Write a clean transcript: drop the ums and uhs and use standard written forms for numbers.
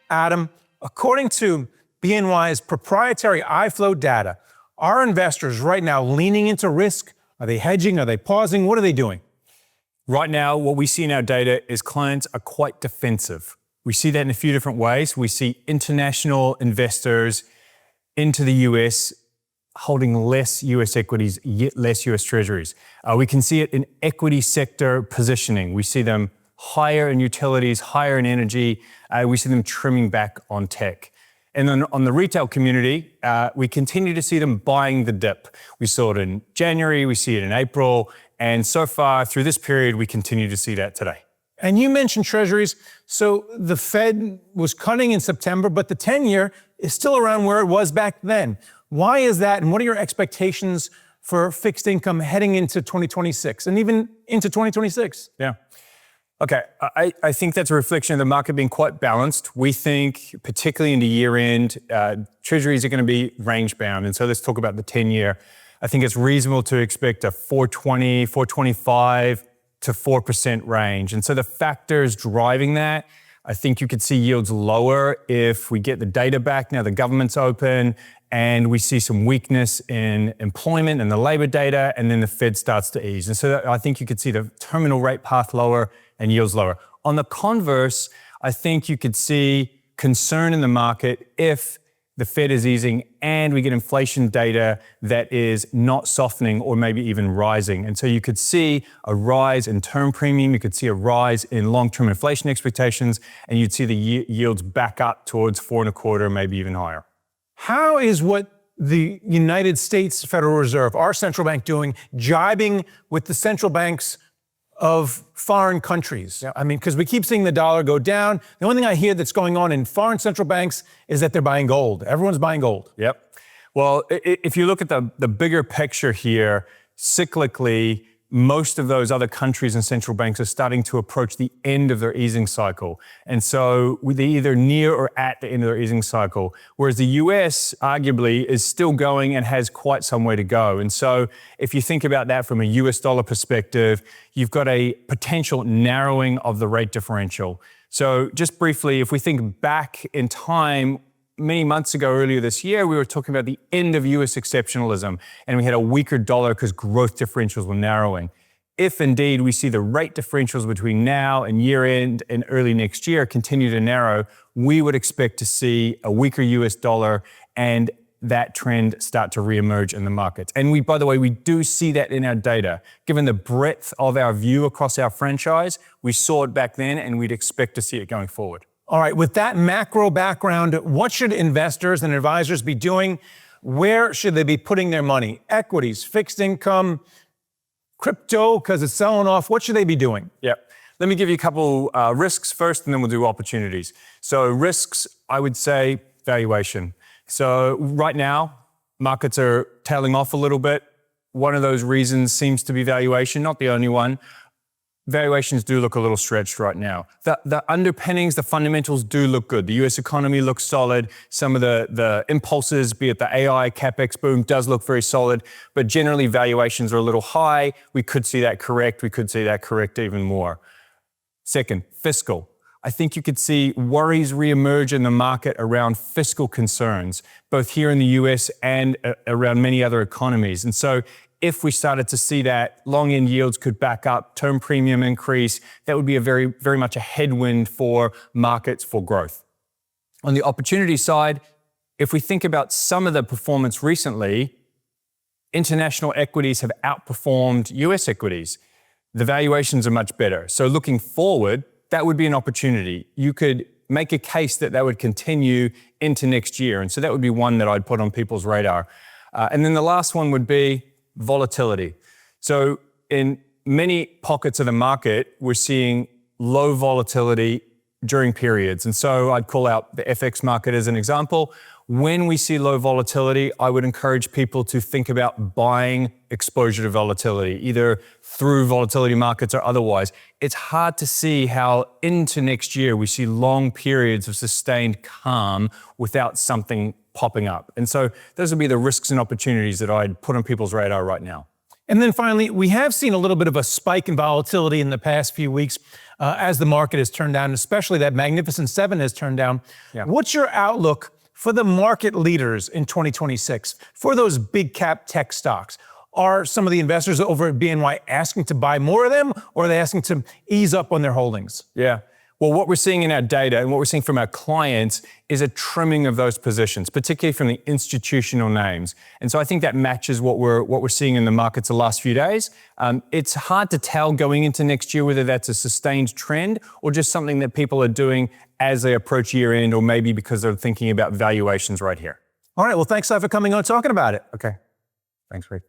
Adam, according to BNY's proprietary iFlow data, are investors right now leaning into risk? Are they hedging? Are they pausing? What are they doing? Right now, what we see in our data is clients are quite defensive. We see that in a few different ways. We see international investors into the US holding less US equities, yet less US treasuries. We can see it in equity sector positioning. We see them higher in utilities, higher in energy. We see them trimming back on tech. And then on the retail community, we continue to see them buying the dip. We saw it in January, we see it in April, and so far through this period, we continue to see that today. And you mentioned treasuries. So the Fed was cutting in September, but the 10-year is still around where it was back then. Why is that? And what are your expectations for fixed income heading into 2026 and even into 2026? Yeah. Okay, I think that's a reflection of the market being quite balanced. We think, particularly into year end, treasuries are going to be range bound. And so let's talk about the 10-year. I think it's reasonable to expect a 4.20, 4.25 to 4% range. And so the factors driving that, I think you could see yields lower if we get the data back. Now the government's open and we see some weakness in employment and the labor data, and then the Fed starts to ease. And so I think you could see the terminal rate path lower and yields lower. On the converse, I think you could see concern in the market if the Fed is easing and we get inflation data that is not softening or maybe even rising. And so you could see a rise in term premium, you could see a rise in long-term inflation expectations, and you'd see the yields back up towards 4.25, maybe even higher. How is what the United States Federal Reserve, our central bank, doing, jibing with the central banks of foreign countries? Yep. I mean, because we keep seeing the dollar go down. The only thing I hear that's going on in foreign central banks is that they're buying gold. Everyone's buying gold. Yep. Well, if you look at the bigger picture here, cyclically, most of those other countries and central banks are starting to approach the end of their easing cycle. And so they're either near or at the end of their easing cycle, whereas the US arguably is still going and has quite some way to go. And so if you think about that from a US dollar perspective, you've got a potential narrowing of the rate differential. So just briefly, if we think back in time, many months ago, earlier this year, we were talking about the end of US exceptionalism, and we had a weaker dollar because growth differentials were narrowing. If indeed we see the rate differentials between now and year end and early next year continue to narrow, we would expect to see a weaker US dollar and that trend start to reemerge in the markets. And by the way, we do see that in our data. Given the breadth of our view across our franchise, we saw it back then and we'd expect to see it going forward. All right, with that macro background, what should investors and advisors be doing? Where should they be putting their money? Equities, fixed income, crypto, because it's selling off. What should they be doing? Yep. Let me give you a couple risks first, and then we'll do opportunities. So risks, I would say valuation. So right now, markets are tailing off a little bit. One of those reasons seems to be valuation, not the only one. Valuations do look a little stretched right now. The underpinnings, the fundamentals do look good. The US economy looks solid. Some of the impulses, be it the AI, CapEx boom, does look very solid. But generally, valuations are a little high. We could see that correct. We could see that correct even more. Second, fiscal. I think you could see worries reemerge in the market around fiscal concerns, both here in the US and around many other economies. And so if we started to see that, long-end yields could back up, term premium increase, that would be a very, very much a headwind for markets for growth. On the opportunity side, if we think about some of the performance recently, international equities have outperformed US equities. The valuations are much better. So looking forward, that would be an opportunity. You could make a case that would continue into next year. And so that would be one that I'd put on people's radar. And then the last one would be volatility. So in many pockets of the market, we're seeing low volatility during periods. And so I'd call out the FX market as an example. When we see low volatility, I would encourage people to think about buying exposure to volatility, either through volatility markets or otherwise. It's hard to see how into next year we see long periods of sustained calm without something popping up. And so those would be the risks and opportunities that I'd put on people's radar right now. And then finally, we have seen a little bit of a spike in volatility in the past few weeks. as the market has turned down, especially that Magnificent Seven has turned down. Yeah. What's your outlook for the market leaders in 2026, for those big cap tech stocks? Are some of the investors over at BNY asking to buy more of them, or are they asking to ease up on their holdings? Yeah. Well, what we're seeing in our data and what we're seeing from our clients is a trimming of those positions, particularly from the institutional names. And so I think that matches what we're seeing in the markets the last few days. It's hard to tell going into next year whether that's a sustained trend or just something that people are doing as they approach year end, or maybe because they're thinking about valuations right here. All right. Well, thanks for coming on and talking about it. Okay. Thanks, Rick.